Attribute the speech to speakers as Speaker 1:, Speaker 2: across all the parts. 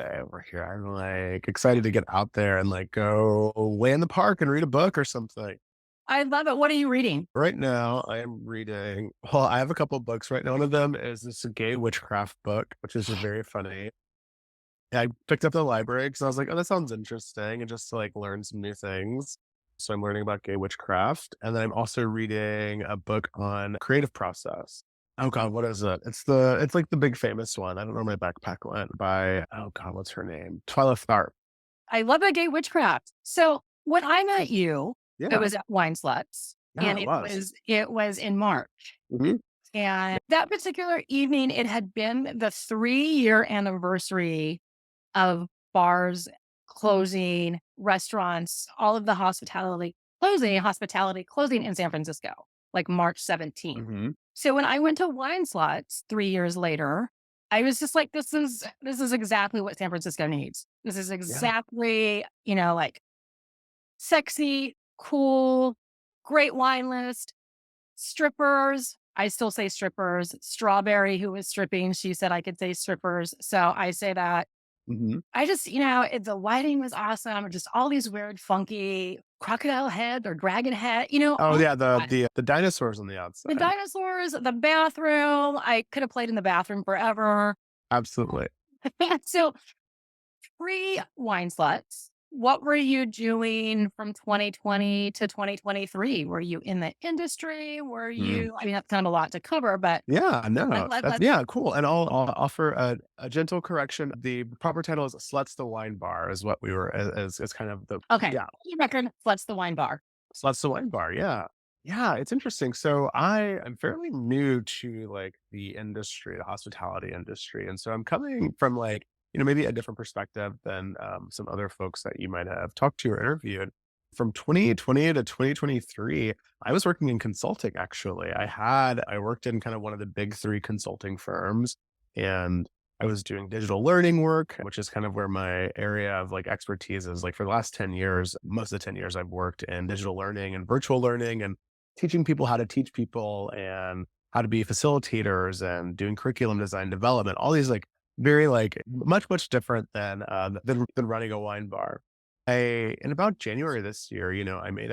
Speaker 1: day over here. I'm like excited to get out there and like go lay in the park and read a book or something.
Speaker 2: I love it. What are you reading?
Speaker 1: Right now, I am reading. Well, I have a couple of books right now. One of them is this gay witchcraft book, which is very funny. I picked up the library because I was like, "Oh, that sounds interesting," and just to like learn some new things. So I'm learning about gay witchcraft, and then I'm also reading a book on creative process. Oh God, what is it? It's like the big famous one. I don't know where my backpack went by. Oh God, what's her name? Twyla Tharp.
Speaker 2: I love a gay witchcraft. So when I met you, it
Speaker 1: Yeah,
Speaker 2: was at Wine Sluts,
Speaker 1: yeah,
Speaker 2: and
Speaker 1: it
Speaker 2: it
Speaker 1: was.
Speaker 2: was it was in March.
Speaker 1: Mhm.
Speaker 2: And that particular evening, it had been the 3-year anniversary of bars closing, restaurants, all of the hospitality closing in San Francisco, like March 17th.
Speaker 1: Mhm.
Speaker 2: So when I went to Wine Slots 3 years later, I was just like, this is exactly what San Francisco needs. This is
Speaker 1: Yeah.
Speaker 2: exactly, like sexy, cool, great wine list, strippers. I still say strippers. Strawberry, who was stripping, she said I could say strippers. So I say that.
Speaker 1: Mhm.
Speaker 2: I just, the lighting was awesome. Just all these weird, funky crocodile head or dragon head,
Speaker 1: Oh,
Speaker 2: all
Speaker 1: yeah,
Speaker 2: that.
Speaker 1: the dinosaurs on the
Speaker 2: The
Speaker 1: outside.
Speaker 2: dinosaurs, the bathroom. I could have played in the bathroom forever.
Speaker 1: Absolutely.
Speaker 2: So pre wine sluts, what were you doing from 2020 to 2023? Were you in the industry? Were
Speaker 1: Mm.
Speaker 2: you, I mean, that's kind of a lot to cover, but
Speaker 1: Yeah,
Speaker 2: let,
Speaker 1: no,
Speaker 2: let,
Speaker 1: that's
Speaker 2: let's,
Speaker 1: yeah, cool, and I'll offer a gentle correction. The proper title is Sluts the Wine Bar is what we were as kind of the
Speaker 2: okay.
Speaker 1: yeah,
Speaker 2: Record, let's the wine bar.
Speaker 1: Sluts the Wine Bar, yeah. Yeah, it's interesting. So I am fairly new to, like, the industry, the hospitality industry, and so I'm coming from, like, maybe a different perspective than, some other folks that you might have talked to or interviewed. From 2020 to 2023, I was working in consulting, actually. I worked in kind of one of the big 3 consulting firms, and I was doing digital learning work, which is kind of where my area of, like, expertise is. Like, for the last 10 years, most of the 10 years I've worked in digital learning and virtual learning and teaching people how to teach people and how to be facilitators and doing curriculum design development, all these, like, very, like, much, much different than running a wine bar. In about January this year, I made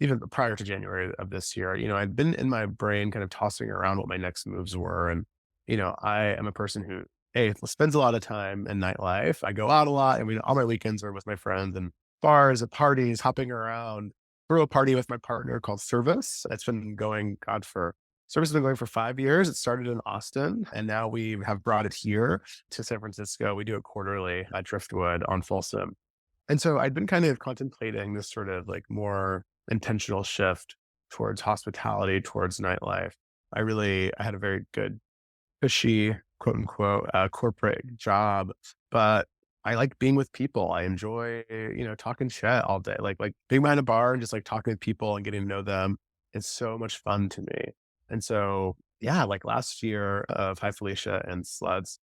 Speaker 1: even prior to January of this year, I'd been in my brain kind of tossing around what my next moves were. And, I am a person who, A, spends a lot of time in nightlife. I go out a lot and all my weekends are with my friends and bars and parties, hopping around. Threw a party with my partner called Service. It's been going, God, for Service has been going for 5 years. It started in Austin and now we have brought it here to San Francisco. We do it quarterly at Driftwood on Folsom. And so I'd been kind of contemplating this sort of like more intentional shift towards hospitality, towards nightlife. I had a very good, cushy, quote unquote, corporate job, but I like being with people. I enjoy, talking shit all day. Like being behind a bar and just like talking with people and getting to know them is so much fun to me. And so, yeah, like last year of Hi Felicia and Sluts,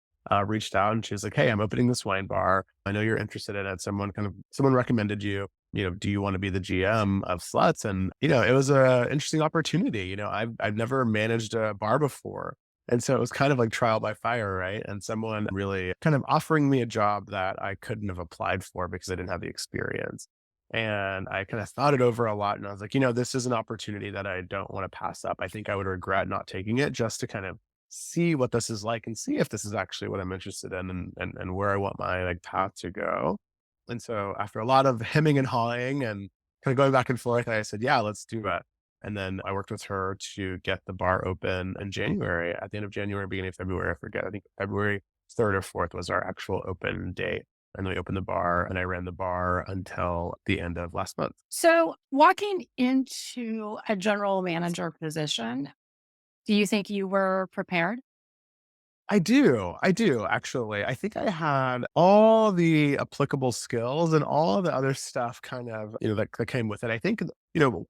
Speaker 1: reached out and she was like, "Hey, I'm opening this wine bar. I know you're interested in it. Someone recommended you. Do you want to be the GM of Sluts?" And it was a interesting opportunity. I've never managed a bar before, and so it was kind of like trial by fire, right? And someone really kind of offering me a job that I couldn't have applied for because I didn't have the experience. And I kind of thought it over a lot and I was like, this is an opportunity that I don't want to pass up. I think I would regret not taking it just to kind of see what this is like and see if this is actually what I'm interested in and where I want my like path to go. And so after a lot of hemming and hawing and kind of going back and forth, I said, yeah, let's do it. And then I worked with her to get the bar open in January, at the end of January, beginning of February. I forget. I think February 3rd or 4th was our actual open date. And then we opened the bar and I ran the bar until the end of last month.
Speaker 2: So walking into a general manager position, do you think you were prepared?
Speaker 1: I do actually. I think I had all the applicable skills and all of the other stuff kind of, that came with it. I think,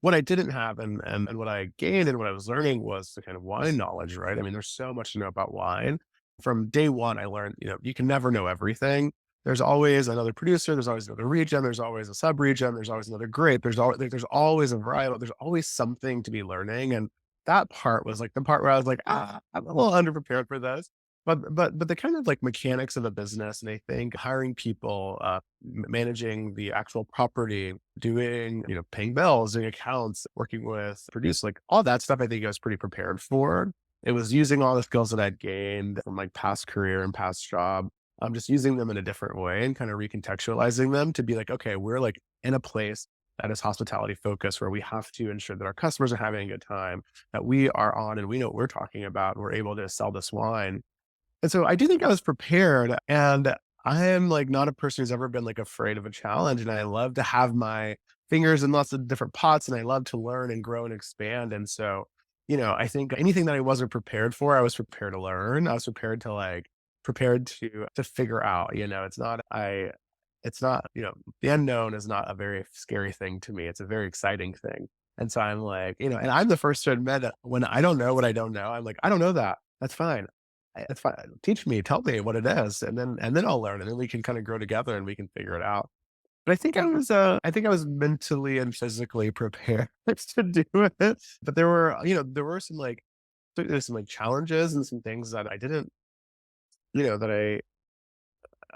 Speaker 1: what I didn't have and what I gained and what I was learning was the kind of wine knowledge, right? I mean, there's so much to know about wine. From day one, I learned, you can never know everything. There's always another producer, there's always another region, there's always a sub-region, there's always another grape, there's always a variety, there's always something to be learning. And that part was like the part where I was like, I'm a little underprepared for this. but the kind of like mechanics of a business, and I think hiring people, managing the actual property, doing, paying bills, doing accounts, working with produce, like all that stuff, I think I was pretty prepared for. It was using all the skills that I'd gained from like past career and past job. I'm just using them in a different way and kind of recontextualizing them to be like, okay, we're like in a place that is hospitality focused where we have to ensure that our customers are having a good time, that we are on and we know what we're talking about. And we're able to sell this wine, and so I do think I was prepared, and I am like not a person who's ever been like afraid of a challenge. And I love to have my fingers in lots of different pots, and I love to learn and grow and expand. And so, I think anything that I wasn't prepared for, I was prepared to learn. I was prepared to prepared to figure out, it's not, the unknown is not a very scary thing to me. It's a very exciting thing. And so I'm like, and I'm the first to admit that when I don't know what I don't know, I'm like, I don't know that. That's fine. That's fine. Teach me, tell me what it is, and then I'll learn, and then we can kind of grow together and we can figure it out. But I think I was mentally and physically prepared to do it. But there were some there's some like challenges and some things that I didn't, that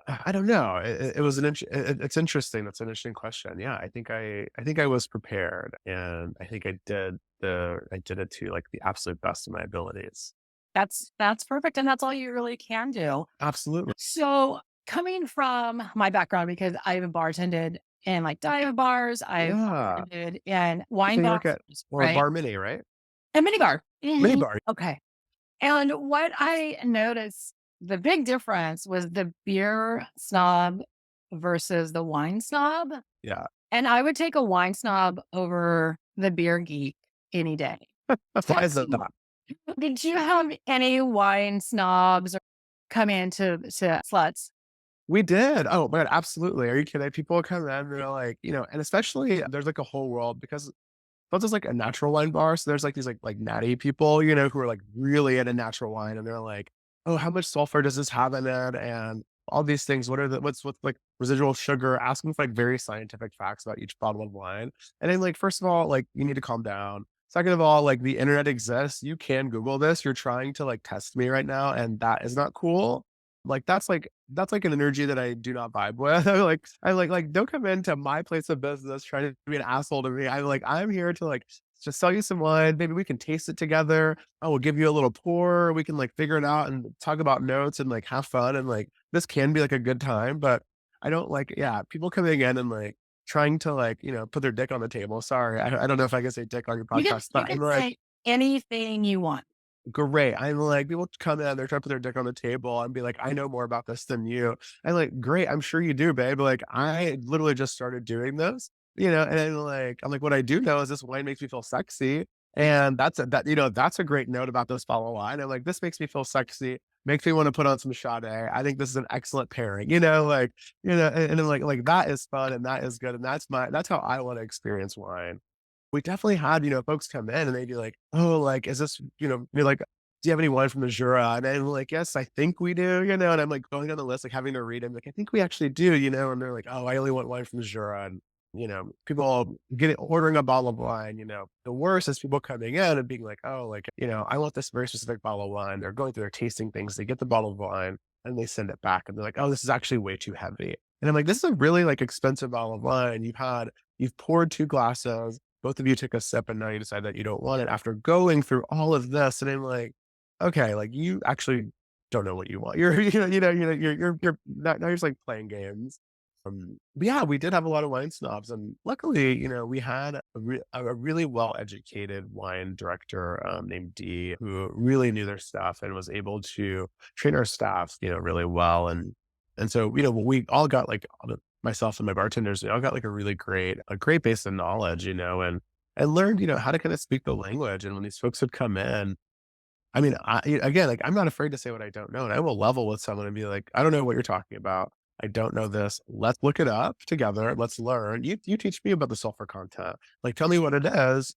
Speaker 1: I don't know. It was it's interesting. That's an interesting question. Yeah, I think I was prepared, and I think I did it to like the absolute best of my abilities.
Speaker 2: That's perfect, and that's all you really can do.
Speaker 1: Absolutely.
Speaker 2: So, coming from my background, because I've bartended in, like, dive bars, I've
Speaker 1: Yeah.
Speaker 2: bartended in wine
Speaker 1: Something like
Speaker 2: bars,
Speaker 1: a or a
Speaker 2: right?
Speaker 1: bar mini, right?
Speaker 2: A mini bar.
Speaker 1: Mini
Speaker 2: Mhm.
Speaker 1: bar.
Speaker 2: Okay. And what I noticed, the big difference was the beer snob versus the wine snob,
Speaker 1: Yeah.
Speaker 2: and I would take a wine snob over the beer geek any day.
Speaker 1: Why is
Speaker 2: Tell
Speaker 1: that?
Speaker 2: me more. Did you have any wine snobs or come into Sluts?
Speaker 1: We did. Oh my god, absolutely. Are you kidding? People come in, they're like, and especially there's like a whole world because that's just like a natural wine bar. So there's like these like natty people, who are like really into natural wine, and they're like, oh, how much sulfur does this have in it? And all these things. What's like residual sugar? Asking for like very scientific facts about each bottle of wine. And then like, first of all, like you need to calm down. Second of all, like the internet exists. You can Google this. You're trying to like test me right now, and that is not cool. Like that's like an energy that I do not vibe with. I don't come into my place of business trying to be an asshole to me. I'm here to like just sell you some wine. Maybe we can taste it together. I will give you a little pour. We can like figure it out and talk about notes and like have fun. And like this can be like a good time, but I don't like, yeah, people coming in and like trying to like, put their dick on the table. Sorry. I don't know if I can say dick on your podcast,
Speaker 2: You
Speaker 1: but
Speaker 2: can
Speaker 1: I'm like,
Speaker 2: say anything you want.
Speaker 1: great. I'm like, people come in, they're trying to put their dick on the table and be like, I know more about this than you. I'm like, great, I'm sure you do, babe. Like, I literally just started doing this, and I'm like, what I do know is this wine makes me feel sexy. And that's a great note about this bottle of wine. I'm like, this makes me feel sexy, makes me want to put on some Sade. I think this is an excellent pairing, and then like that is fun and that is good. And that's how I want to experience wine. We definitely had, folks come in and they'd be like, "Oh, like, is this," you're like, "Do you have any wine from the Jura?" And I'm like, "Yes, I think we do," and I'm like going on the list, like having to read. I'm like, "I think we actually do," and they're like, "Oh, I only want wine from the Jura." And, people ordering a bottle of wine, the worst is people coming in and being like, "Oh, like, I want this very specific bottle of wine." They're going through their tasting things. They get the bottle of wine and they send it back and they're like, "Oh, this is actually way too heavy." And I'm like, "This is a really like expensive bottle of wine. You've poured 2 glasses, both of you took a sip and now you decide that you don't want it after going through all of this." And I'm like, okay, like you actually don't know what you want. You're, you're now you're just like playing games. But yeah, we did have a lot of wine snobs, and luckily, we had a really well educated wine director named D, who really knew their stuff and was able to train our staff, really well. And so, we all got like myself and my bartenders, we all got like a great base of knowledge, and learned, how to kind of speak the language. And when these folks would come in, I mean, again, like I'm not afraid to say what I don't know, and I will level with someone and be like, I don't know what you're talking about. I don't know this. Let's look it up together. Let's learn. You teach me about the sulfur content. Like, tell me what it is.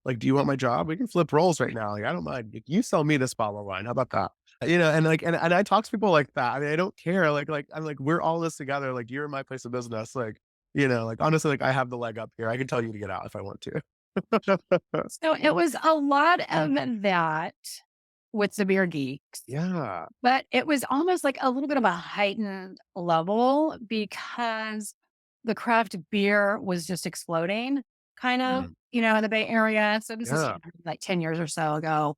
Speaker 1: Like, do you want my job? We can flip roles right now. Like, I don't mind. You sell me this bottle of wine. How about that? And like, and I talk to people like that. I mean, I don't care. Like I'm like, we're all this together. Like, you're in my place of business. Like, like honestly, like I have the leg up here. I can tell you to get out if I want to.
Speaker 2: So it was a lot of that. with the beer geeks.
Speaker 1: Yeah.
Speaker 2: But it was almost like a little bit of a heightened level because the craft beer was just exploding kind of,
Speaker 1: Mm.
Speaker 2: in the Bay Area. So this is
Speaker 1: Yeah.
Speaker 2: like 10 years or so ago.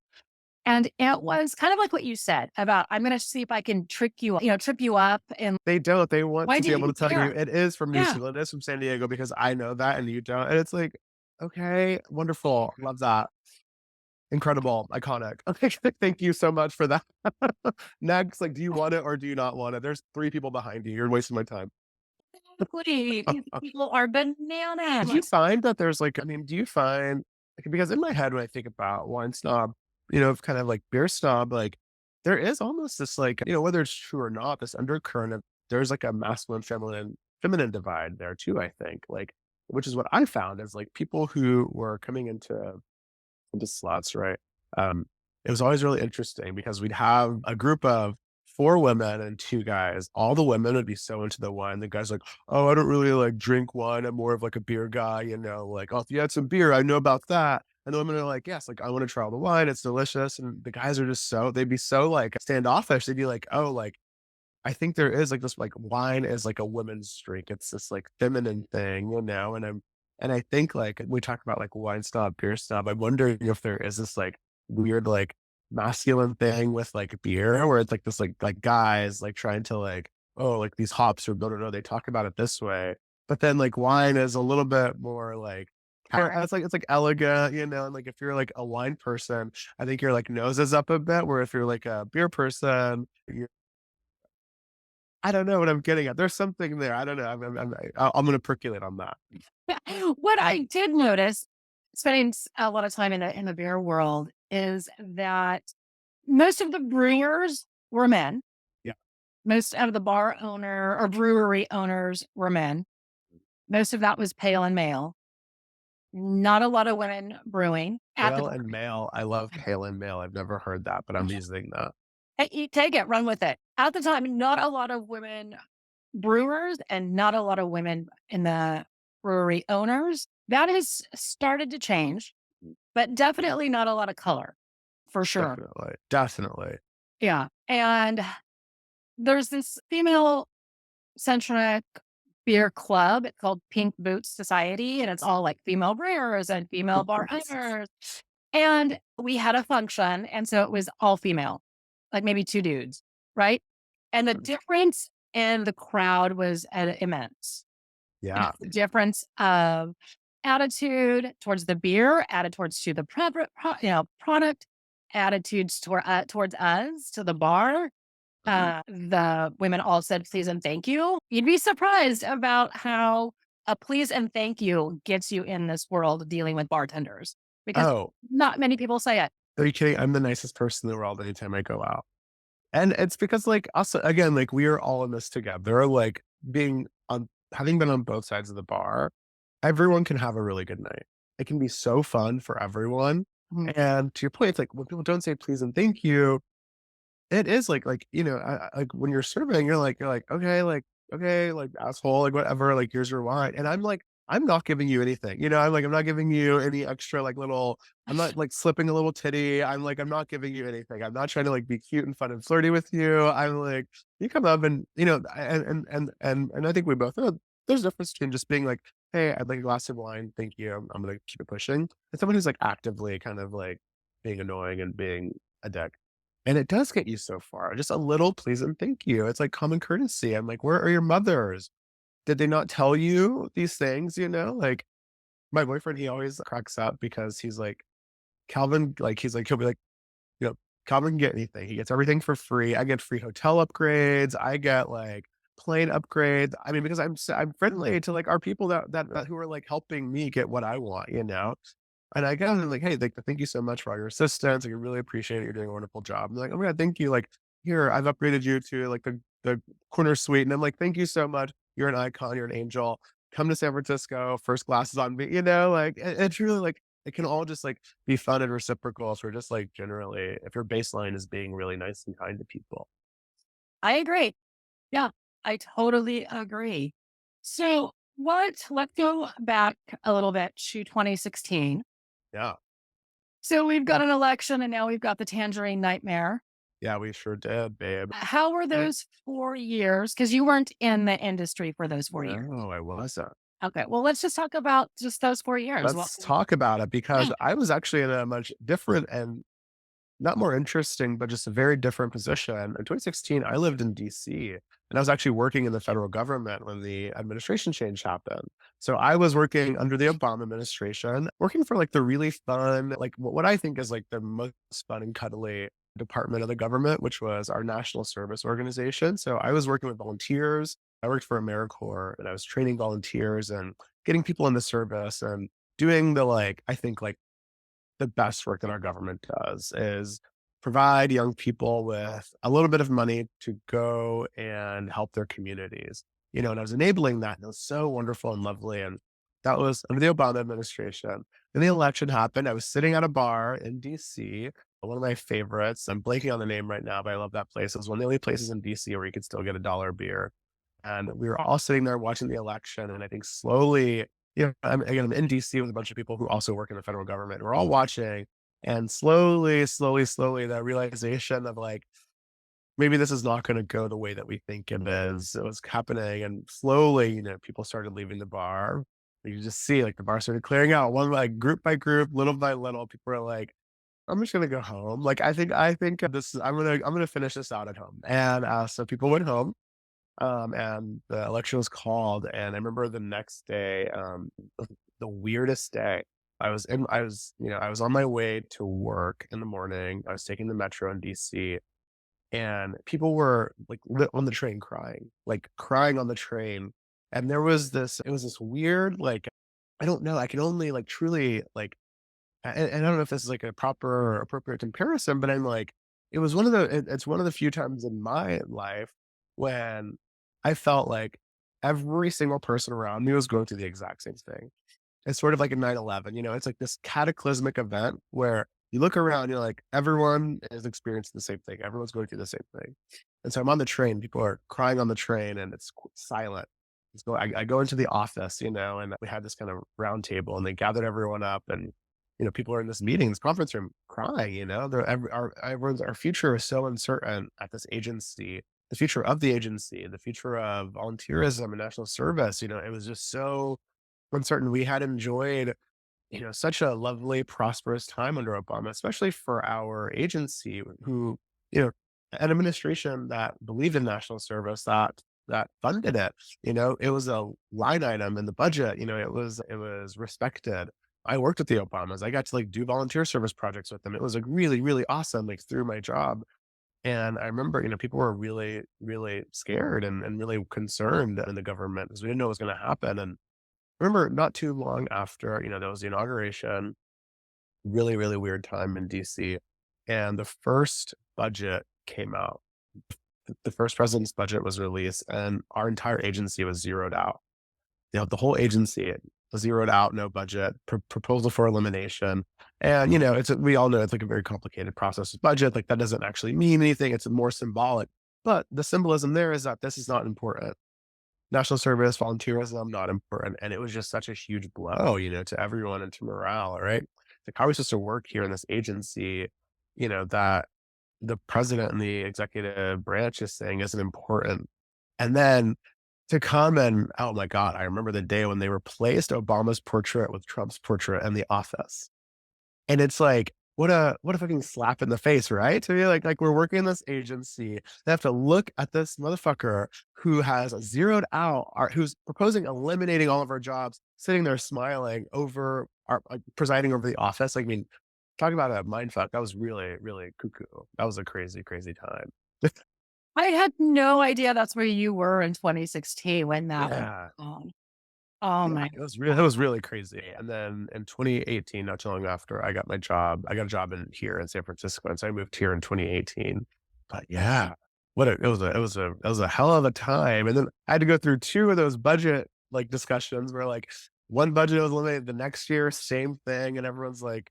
Speaker 2: And it was kind of like what you said about, I'm going to see if I can trip you up. And
Speaker 1: They don't. They want
Speaker 2: why
Speaker 1: to
Speaker 2: do
Speaker 1: be able
Speaker 2: you
Speaker 1: to tell you
Speaker 2: care?
Speaker 1: it is from New
Speaker 2: Yeah.
Speaker 1: Zealand, it is from San Diego because I know that and you don't. And it's like, okay, wonderful. Love that. Incredible. Iconic. Okay. Thank you so much for that. Next, like, do you want it or do you not want it? There's 3 people behind you. You're wasting my time.
Speaker 2: Exactly. These people are
Speaker 1: Did you
Speaker 2: bananas.
Speaker 1: find that there's like, I mean, do you find like, because in my head when I think about wine snob, kind of like beer snob, like there is almost this like, whether it's true or not, this undercurrent of there's like a masculine, feminine divide there too, I think. Like, which is what I found is like people who were coming into slots, right? Um, it was always really interesting because we'd have a group of 4 women and 2 guys. All the women would be so into the wine. The guys like, "Oh, I don't really like drink wine. I'm more of like a beer guy, like, oh, if you had some beer, I know about that." And the women are like, "Yes, like I want to try all the wine. It's delicious." And the guys are just they'd be so like standoffish. They'd be like, "Oh, like I think there is like this like wine is like a women's drink. It's this like feminine thing, and I think like we talk about like wine snob, beer snob. I'm wondering if there is this like weird like masculine thing with like beer where it's like this like guys like trying to like, oh, like these hops are no, they talk about it this way. But then like wine is a little bit more like it's like elegant, and like if you're like a wine person, I think your like nose is up a bit, where if you're like a beer person, I don't know what I'm getting at. There's something there. I don't know. I'm gonna percolate on that.
Speaker 2: What I did notice, spending a lot of time in the beer world, is that most of the brewers were men.
Speaker 1: Yeah.
Speaker 2: Most of the bar owner or brewery owners were men. Most of that was pale and male. Not a lot of women brewing at the
Speaker 1: Pale
Speaker 2: time.
Speaker 1: and male. I love pale and male. I've never heard that, but I'm using that.
Speaker 2: Hey, you take it, run with it. At the time, not a lot of women brewers and not a lot of women in the brewery owners. That has started to change, but definitely not a lot of color for sure.
Speaker 1: Definitely. Definitely.
Speaker 2: Yeah. And there's this female centric beer club. It's called Pink Boots Society, and it's all like female brewers and female bar owners. And we had a function, and so it was all female, like maybe 2 dudes, right? And the difference in the crowd was immense.
Speaker 1: Yeah.
Speaker 2: The difference of attitude towards the beer, attitudes to the product, attitudes towards us, to the bar.
Speaker 1: Mhm.
Speaker 2: The women all said please and thank you. You'd be surprised about how a please and thank you gets you in this world dealing with bartenders because
Speaker 1: Oh,
Speaker 2: not many people say it.
Speaker 1: are you kidding? I'm the nicest person in the world anytime I go out. And it's because like also again, like we are all in this together, like being on having been on both sides of the bar, everyone can have a really good night. It can be so fun for everyone.
Speaker 2: Mhm.
Speaker 1: And to your point, it's like when people don't say please and thank you, it is like, like when you're serving, you're like, okay, like asshole, like whatever, like here's your wine. And I'm like, I'm not giving you anything. I'm not giving you any extra like little, I'm not like slipping a little titty. I'm not giving you anything. I'm not trying to like be cute and fun and flirty with you. I'm like, you come up and and I think we both know there's a difference between just being like, hey, I'd like a glass of wine, thank you. I'm gonna keep it pushing. And someone who's like actively kind of like being annoying and being a dick. And it does get you so far. Just a little please and thank you. It's like common courtesy. I'm like, where are your mothers? Did they not tell you these things? Like my boyfriend, he always cracks up because he's like, Calvin, like, he'll be like, you know, Calvin can get anything. He gets everything for free. I get free hotel upgrades. I get like plane upgrades. I mean, because I'm friendly to like our people that who are like helping me get what I want. And I go and I'm like, "Hey, like, thank you so much for all your assistance. Like, I really appreciate it. You're doing a wonderful job." I'm like, "Oh my god, thank you. Like, here, I've upgraded you to like the corner suite." And I'm like, "Thank you so much. You're an icon. You're an angel. Come to San Francisco. First class is on me." Like it's really like it can all just like be fun and reciprocal. So we're just like generally, if your baseline is being really nice and kind to people.
Speaker 2: I agree. Yeah, I totally agree. So let's go back a little bit to 2016.
Speaker 1: Yeah.
Speaker 2: So we've got an election and now we've got the tangerine nightmare.
Speaker 1: Yeah, we sure did, babe.
Speaker 2: How were those 4 years? Because you weren't in the industry for those 4 years.
Speaker 1: No, I wasn't.
Speaker 2: Okay, well, let's just talk about just those 4 years. Well,
Speaker 1: Let's talk about it because I was actually in a much different and not more interesting, but just a very different position. In 2016, I lived in DC and I was actually working in the federal government when the administration change happened. So I was working under the Obama administration, working for like the really fun, like what I think is like the most fun and cuddly department of the government, which was our national service organization. So I was working with volunteers. I worked for AmeriCorps and I was training volunteers and getting people into service and doing the like, I think like the best work that our government does is provide young people with a little bit of money to go and help their communities. And I was enabling that, and it was so wonderful and lovely. And that was under the Obama administration. Then the election happened. I was sitting at a bar in DC, one of my favorites. I'm blanking on the name right now, but I love that place. It was one of the only places in DC where you could still get $1 beer. And we were all sitting there watching the election. And I think slowly, I'm in DC with a bunch of people who also work in the federal government. We're all watching, and slowly, the realization of like, maybe this is not going to go the way that we think it is. It was happening, and slowly, people started leaving the bar. You just see like the bar started clearing out one like group by group, little by little. People are like, "I'm just gonna go home." Like I think this is I'm gonna finish this out at home. And so people went home, and the election was called, and I remember the next day, the weirdest day. I was on my way to work in the morning. I was taking the metro in DC, and people were like on the train crying, like crying on the train. And it was this weird, like, I don't know. I can only like truly like and I don't know if this is like a proper or appropriate comparison, but I'm like, it's one of the few times in my life when I felt like every single person around me was going through the exact same thing. It's sort of like a 9/11, it's like this cataclysmic event where you look around, you're like, everyone is experiencing the same thing. Everyone's going through the same thing. And so I'm on the train, people are crying on the train and it's silent. I go into the office, and we had this kind of round table and they gathered everyone up and, people are in this meeting, this conference room crying, our future is so uncertain at this agency, the future of the agency, the future of volunteerism and national service, it was just so uncertain. We had enjoyed, such a lovely, prosperous time under Obama, especially for our agency, who, an administration that believed in national service, that funded it. It was a line item in the budget. It was respected. I worked with the Obamas. I got to like do volunteer service projects with them. It was like really, really awesome, like through my job. And I remember, people were really, really scared and really concerned in the government because we didn't know what was going to happen. And I remember not too long after, there was the inauguration, really, really weird time in DC. And the first budget came out. The first president's budget was released, and our entire agency was zeroed out. The whole agency was zeroed out, no budget, proposal for elimination. And, we all know it's like a very complicated process with budget. Like that doesn't actually mean anything. It's more symbolic. But the symbolism there is that this is not important. National service, volunteerism, not important. And it was just such a huge blow, to everyone and to morale, right? Like, how are we supposed to work here in this agency, that the president and the executive branch is saying isn't important? And then to come and, oh my God, I remember the day when they replaced Obama's portrait with Trump's portrait in the office. And it's like, what a fucking slap in the face, right? To be like we're working in this agency. They have to look at this motherfucker who has zeroed out who's proposing eliminating all of our jobs, sitting there smiling over our like, presiding over the office. Like, I mean, talk about a mind fuck. That was really, really cuckoo. That was a crazy, crazy time.
Speaker 2: I had no idea that's where you were in 2016 when that went
Speaker 1: Yeah.
Speaker 2: on. Oh
Speaker 1: Yeah,
Speaker 2: my
Speaker 1: it was really crazy. And then in 2018, not too long after I got a job here in San Francisco, and so I moved here in 2018. But yeah, it was a hell of a time. And then I had to go through 2 of those budget, like, discussions where, like, one budget was eliminated the next year, same thing, and everyone's like,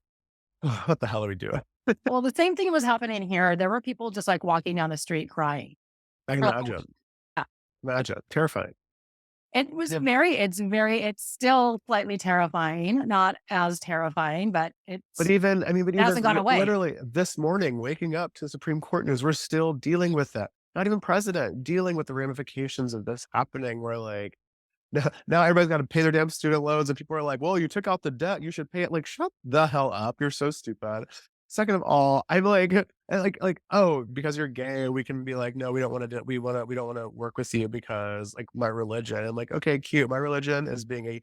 Speaker 1: "What the hell are we doing?"
Speaker 2: well, the same thing was happening here. There were people just, like, walking down the street crying.
Speaker 1: I can
Speaker 2: Oh,
Speaker 1: imagine.
Speaker 2: yeah.
Speaker 1: Imagine. Terrifying.
Speaker 2: it's still slightly terrifying, not as terrifying, but
Speaker 1: But even, I mean, but
Speaker 2: it
Speaker 1: even
Speaker 2: hasn't gone away.
Speaker 1: literally this morning, waking up to Supreme Court news, we're still dealing with that. Not even president, dealing with the ramifications of this happening where like, now everybody's gotta pay their damn student loans, and people are like, "Well, you took out the debt, you should pay it." Like, shut the hell up, you're so stupid. Second of all, I'm like and "Oh, because you're gay, we can be like, no, we don't wanna do we don't wanna work with you because, like, my religion." I'm like, "Okay, cute. My religion is being a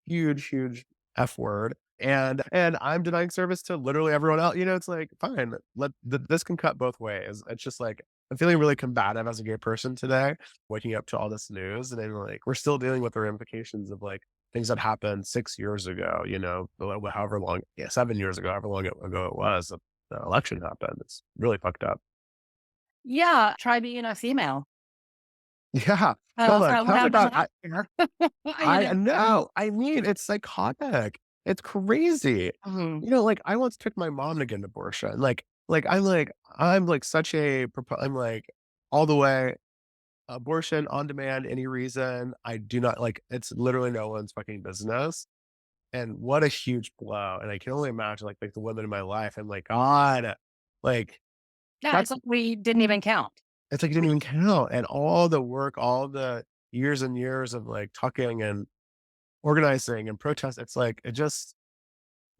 Speaker 1: huge, huge F word, and I'm denying service to literally everyone else." It's like, fine, this can cut both ways. It's just like, I'm feeling really combative as a gay person today, waking up to all this news, and I'm like, we're still dealing with the ramifications of like things that happened 6 years ago, however long, yeah, 7 years ago, however long ago it was, the election happened. It's really fucked up.
Speaker 2: Yeah, try being a female,
Speaker 1: Yeah. No, look,
Speaker 2: what
Speaker 1: talk
Speaker 2: happened
Speaker 1: about
Speaker 2: last year. You
Speaker 1: I
Speaker 2: know?
Speaker 1: know. I mean, it's psychotic. It's crazy.
Speaker 2: Mhm.
Speaker 1: Like, I once took my mom to get an abortion. I'm like such a I'm like all the way abortion on demand, any reason. I do not like, it's literally no one's fucking business. And what a huge blow. And I can only imagine like the women in my life. I'm like, God, like
Speaker 2: Yeah, it's
Speaker 1: that's
Speaker 2: like we didn't even count.
Speaker 1: it's like you didn't even count. And all the work, all the years and years of like talking and organizing and protest, it's like it just,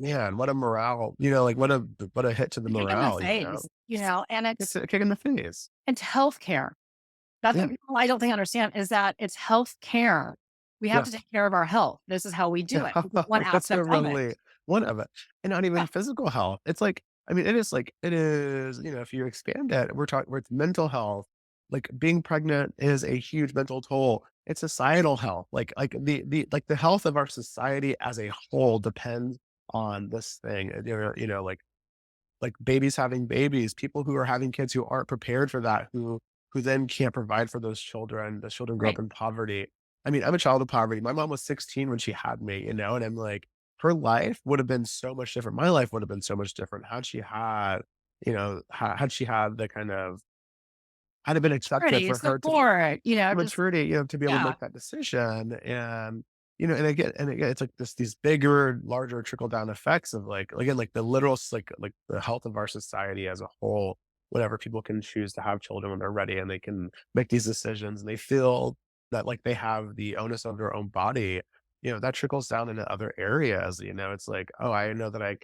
Speaker 1: man, what a morale, like what a hit to the
Speaker 2: A kick in the
Speaker 1: morale.
Speaker 2: face, and
Speaker 1: It's a kick in the face.
Speaker 2: it's healthcare. That's
Speaker 1: Yeah.
Speaker 2: what people I don't think understand is that it's healthcare. We have
Speaker 1: Yeah.
Speaker 2: to take care of our health. This is how we do
Speaker 1: Yeah.
Speaker 2: it. This is one
Speaker 1: Like that's
Speaker 2: aspect of it.
Speaker 1: really one of it. And not even
Speaker 2: Yeah,
Speaker 1: physical health. It's like, I mean, it is, if you expand it, we're talking where it's mental health. Like being pregnant is a huge mental toll. It's societal health. The health of our society as a whole depends on this thing. Like babies having babies, people who are having kids who aren't prepared for that, who then can't provide for those children. The children grow up
Speaker 2: right.
Speaker 1: in poverty. I mean, I'm a child of poverty. My mom was 16 when she had me, and I'm like, her life would have been so much different. My life would have been so much different had she had, had she had the kind of had it been accepted
Speaker 2: Maturity,
Speaker 1: for her to
Speaker 2: support, just
Speaker 1: maturity, to be able to
Speaker 2: yeah,
Speaker 1: make that decision. And it's like these bigger, larger trickle down effects of like, again, like the literal, like the health of our society as a whole, whenever people can choose to have children when they're ready and they can make these decisions and they feel that like they have the onus of their own body, that trickles down into other areas. It's like, oh, I know that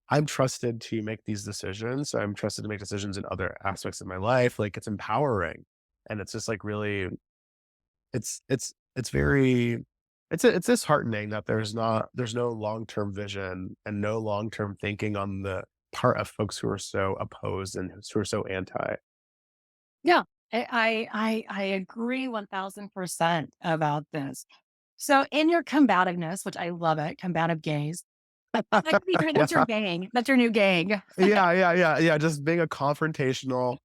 Speaker 1: I'm trusted to make these decisions. So I'm trusted to make decisions in other aspects of my life. Like it's empowering. And it's just like really, it's very, it's disheartening that there's no long-term vision and no long-term thinking on the part of folks who are so opposed and who are so anti.
Speaker 2: yeah. I agree 1000% about this. So in your combativeness, which I love it, combative gays, that could be that's your
Speaker 1: Yeah.
Speaker 2: gang. That's your new gang.
Speaker 1: Yeah, yeah, yeah, yeah. Just being a confrontational,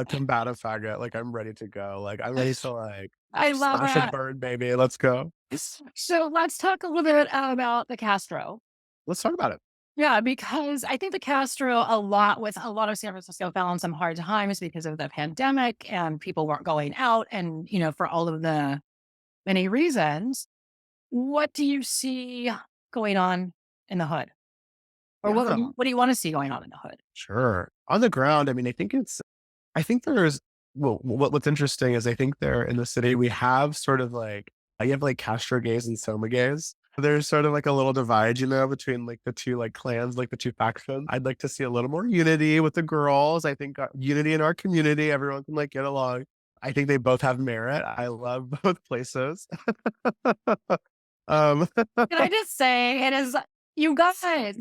Speaker 1: combative faggot. Like I'm ready to go. Like I'm ready to like
Speaker 2: I love
Speaker 1: smash and
Speaker 2: it.
Speaker 1: burn, baby. Let's go.
Speaker 2: So let's talk a little bit about the Castro.
Speaker 1: Let's talk about it.
Speaker 2: Yeah, because I think the Castro a lot of San Francisco fell on some hard times because of the pandemic and people weren't going out and, for all of the many reasons. What do you see going on in the hood? Or
Speaker 1: Yeah.
Speaker 2: what do you want to see going on in the hood?
Speaker 1: Sure. On the ground, I mean, I think there's, well, what's interesting is I think there in the city, we have sort of like, you have like Castro gays and Soma gays. There's sort of like a little divide, between like the two like clans, like the two factions. I'd like to see a little more unity with the girls. I think unity in our community, everyone can like get along. I think they both have merit. I love both places. um,
Speaker 2: Can I just say it is you guys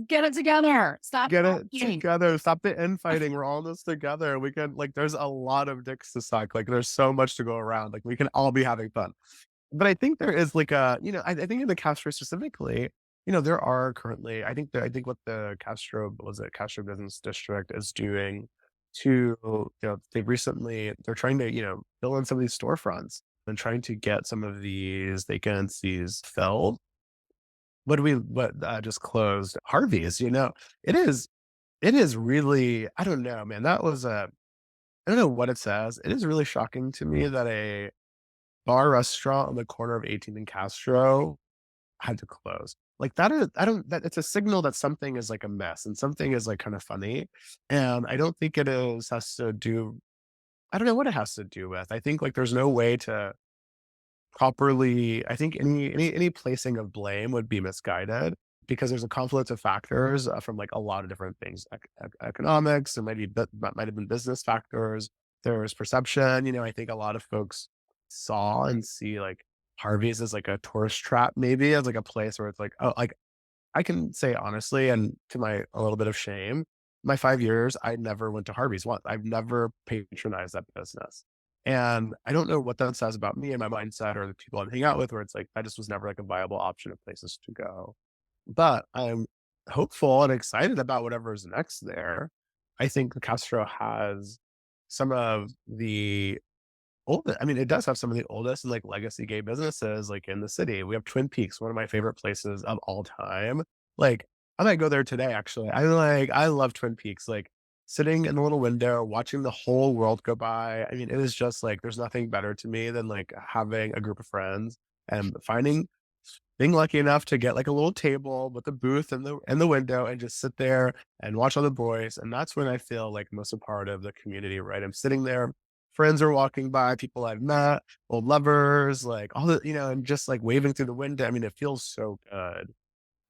Speaker 2: get it together. Stop
Speaker 1: Get it
Speaker 2: fighting.
Speaker 1: together. Stop the infighting. We're all in this together. We can like there's a lot of dicks to suck. Like there's so much to go around. Like we can all be having fun. But I think there is like I think in the Castro specifically, there are currently I think what the Castro Business District is doing to they're trying to, fill in some of these storefronts and trying to get some of these vacancies filled. What just closed? Harvey's, it is it is really, I don't know, man. I don't know what it says. It is really shocking to me that bar restaurant on the corner of 18th and Castro had to close. Like that is I don't that it's a signal that something is like a mess and something is like kind of funny. And I don't think it is has to do I don't know what it has to do with. I think like there's no way to properly I think any placing of blame would be misguided because there's a confluence of factors from like a lot of different things, economics, there might be might have been business factors, there's perception. I think a lot of folks saw and see like Harvey's as like a tourist trap, maybe as like a place where it's like, oh, like I can say honestly, and to my a little bit of shame, my 5 years, I never went to Harvey's once. I've never patronized that business. And I don't know what that says about me and my mindset or the people I'm hanging out with, where it's like, that just was never like a viable option of places to go. But I'm hopeful and excited about whatever is next there. I think Castro has some of the I mean, it does have some of the oldest and, like, legacy gay businesses, like, in the city. We have Twin Peaks, one of my favorite places of all time. Like, I might go there today, actually. I love Twin Peaks, like, sitting in the little window, watching the whole world go by. I mean, it is just, like, there's nothing better to me than, like, having a group of friends and being lucky enough to get, like, a little table with a booth in the window and just sit there and watch all the boys, and that's when I feel, like, most a part of the community, right? I'm sitting there, friends are walking by, people I've met, old lovers, like, all and just, like, waving through the window. I mean, it feels so good.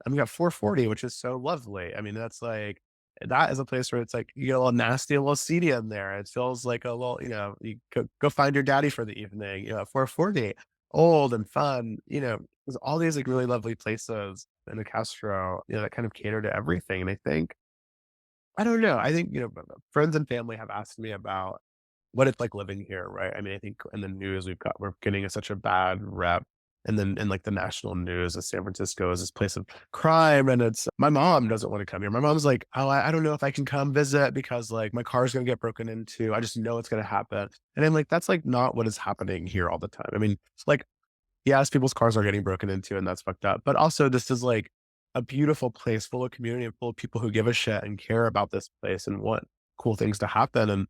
Speaker 1: And we got 440, which is so lovely. I mean, that's like that is a place where it's like you get a little nasty, a little seedy in there. It feels like a little, you go find your daddy for the evening, at 440, old and fun, there's all these like really lovely places in the Castro, that kind of cater to everything. And I think, I don't know, I think, friends and family have asked me about what it's like living here, right? I mean, I think in the news we're getting such a bad rep, and then in like the national news of San Francisco is this place of crime, and it's my mom doesn't want to come here. My mom's like, oh, I don't know if I can come visit because like my car's gonna get broken into. I just know it's gonna happen, and I'm like, that's like not what is happening here all the time. I mean, like yes, people's cars are getting broken into, and that's fucked up. But also, this is like a beautiful place full of community and full of people who give a shit and care about this place and want cool things to happen. And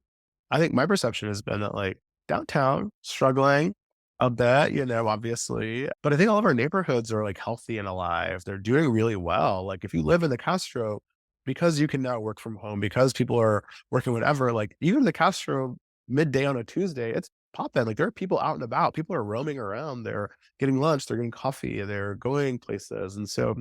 Speaker 1: I think my perception has been that like downtown struggling a bit, obviously, but I think all of our neighborhoods are like healthy and alive. They're doing really well. Like if you live in the Castro, because you can now work from home, because people are working whatever, like even the Castro midday on a Tuesday, it's popping. Like there are people out and about. People are roaming around. They're getting lunch. They're getting coffee. They're going places. And so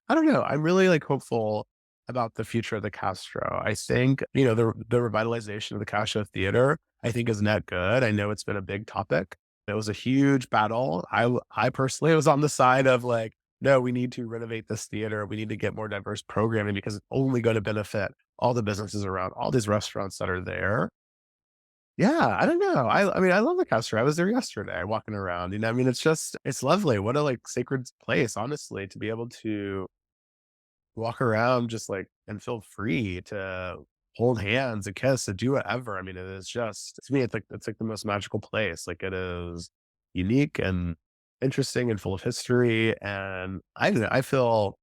Speaker 1: I don't know. I'm really like hopeful about the future of the Castro. I think, the revitalization of the Castro Theater, I think is net good. I know it's been a big topic. It was a huge battle. I personally was on the side of like, no, we need to renovate this theater. We need to get more diverse programming because it's only going to benefit all the businesses around, all these restaurants that are there. Yeah, I don't know. I mean, I love the Castro. I was there yesterday walking around. I mean, it's lovely. What a like sacred place, honestly, to be able to walk around just like and feel free to hold hands and kiss and do whatever. I mean, it is just to me, it's like the most magical place. Like it is unique and interesting and full of history. And I feel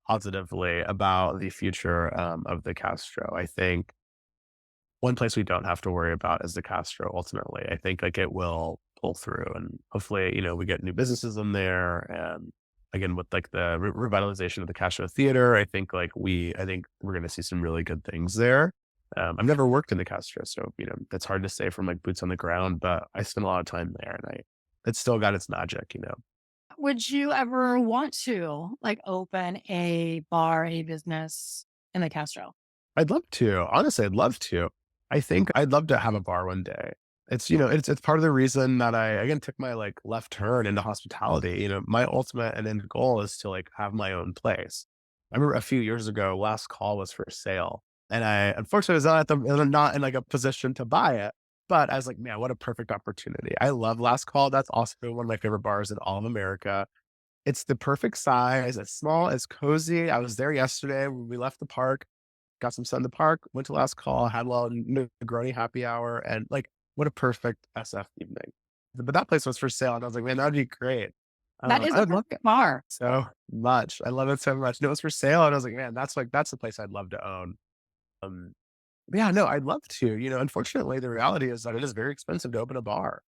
Speaker 1: positively about the future of the Castro. I think one place we don't have to worry about is the Castro ultimately. I think like it will pull through and hopefully, we get new businesses in there. And again, with like the revitalization of the Castro Theater, I think we're going to see some really good things there. I've never worked in the Castro, so, that's hard to say from like boots on the ground, but I spent a lot of time there and it's still got its magic.
Speaker 2: Would you ever want to like open a bar, a business in the Castro?
Speaker 1: I'd love to. Honestly, I'd love to. I think I'd love to have a bar one day. It's part of the reason that I again took my like left turn into hospitality. My ultimate and end goal is to like have my own place. I remember a few years ago, last call was for sale. And I unfortunately was not in like a position to buy it. But I was like, man, what a perfect opportunity. I love Last Call. That's also one of my favorite bars in all of America. It's the perfect size. It's small, it's cozy. I was there yesterday when we left the park, got some sun in the park, went to Last Call, had a little Negroni happy hour, and like, what a perfect SF evening. But that place was for sale, and I was like, man, that'd be great.
Speaker 2: That is
Speaker 1: I
Speaker 2: a
Speaker 1: would love it
Speaker 2: perfect bar.
Speaker 1: so much. I love it so much. And it was for sale, and I was like, man, that's the place I'd love to own. Um, but yeah, no, I'd love to. Unfortunately, the reality is that it is very expensive to open a bar.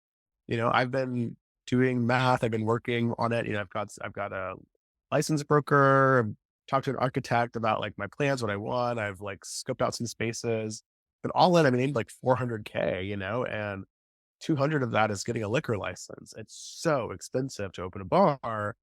Speaker 1: I've been doing math. I've been working on it. I've got a licensed broker. I've talked to an architect about like my plans, what I want. I've like scoped out some spaces, but all in, I mean, like 400K, and 200 of that is getting a liquor license. It's so expensive to open a bar,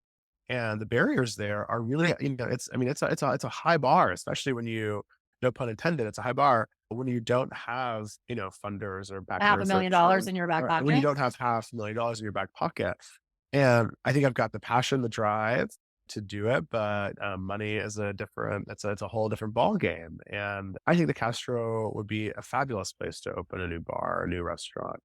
Speaker 1: and the barriers there are really, it's, I mean, it's a high bar, especially when you, no pun intended, it's a high bar when you don't have, funders or
Speaker 2: Half a
Speaker 1: backers
Speaker 2: million
Speaker 1: or
Speaker 2: dollars in your back
Speaker 1: when you
Speaker 2: pocket.
Speaker 1: don't have $500,000 in your back pocket. And I think I've got the passion, the drive to do it, but money is it's a whole different ball game. And I think the Castro would be a fabulous place to open a new bar, a new restaurant.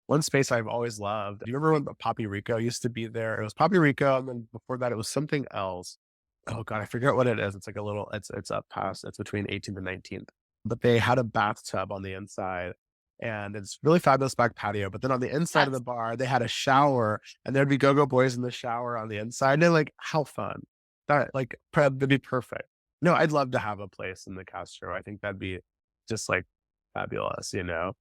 Speaker 1: One space I've always loved. Do you remember when the Papi Rico used to be there? It was Papi Rico, and then before that, it was something else. Oh god, I forget what it is. It's like a little. It's up past. It's between 18th and 19th. But they had a bathtub on the inside, and it's really fabulous back patio. But then on the inside of
Speaker 2: That's
Speaker 1: the bar, they had a shower, and there'd be go-go boys in the shower on the inside. And they're like, how fun! That'd be perfect. No, I'd love to have a place in the Castro. I think that'd be just like fabulous. Uh,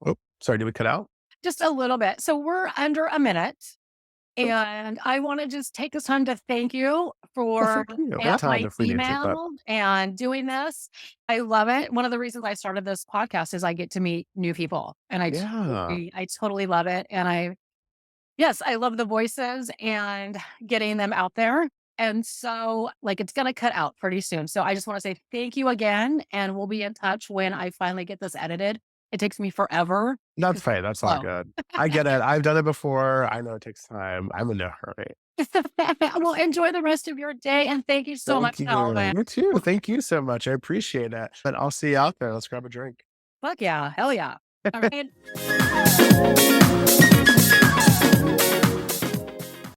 Speaker 1: oh, sorry, did we cut out?
Speaker 2: just a little bit. So we're under a minute.
Speaker 1: Oh,
Speaker 2: And I want to just take this time to thank you
Speaker 1: well,
Speaker 2: for
Speaker 1: thank you.
Speaker 2: picking
Speaker 1: More
Speaker 2: up
Speaker 1: time
Speaker 2: my
Speaker 1: if we need to, but
Speaker 2: email and doing this. I love it. One of the reasons I started this podcast is I get to meet new people, and
Speaker 1: yeah.
Speaker 2: I totally love it. And yes, I love the voices and getting them out there. And so, like, it's going to cut out pretty soon. So I just want to say thank you again, and we'll be in touch when I finally get this edited. It takes me forever
Speaker 1: That's
Speaker 2: because
Speaker 1: fine, that's all
Speaker 2: slow.
Speaker 1: good. I get it, I've done it before, I know it takes time, I'm in no hurry.
Speaker 2: Well, enjoy the rest of your day, and thank you so
Speaker 1: Thank
Speaker 2: much,
Speaker 1: you.
Speaker 2: Calvin.
Speaker 1: You too, thank you so much, I appreciate it, and I'll see you out there, let's grab a drink.
Speaker 2: Fuck yeah. Hell yeah. All right.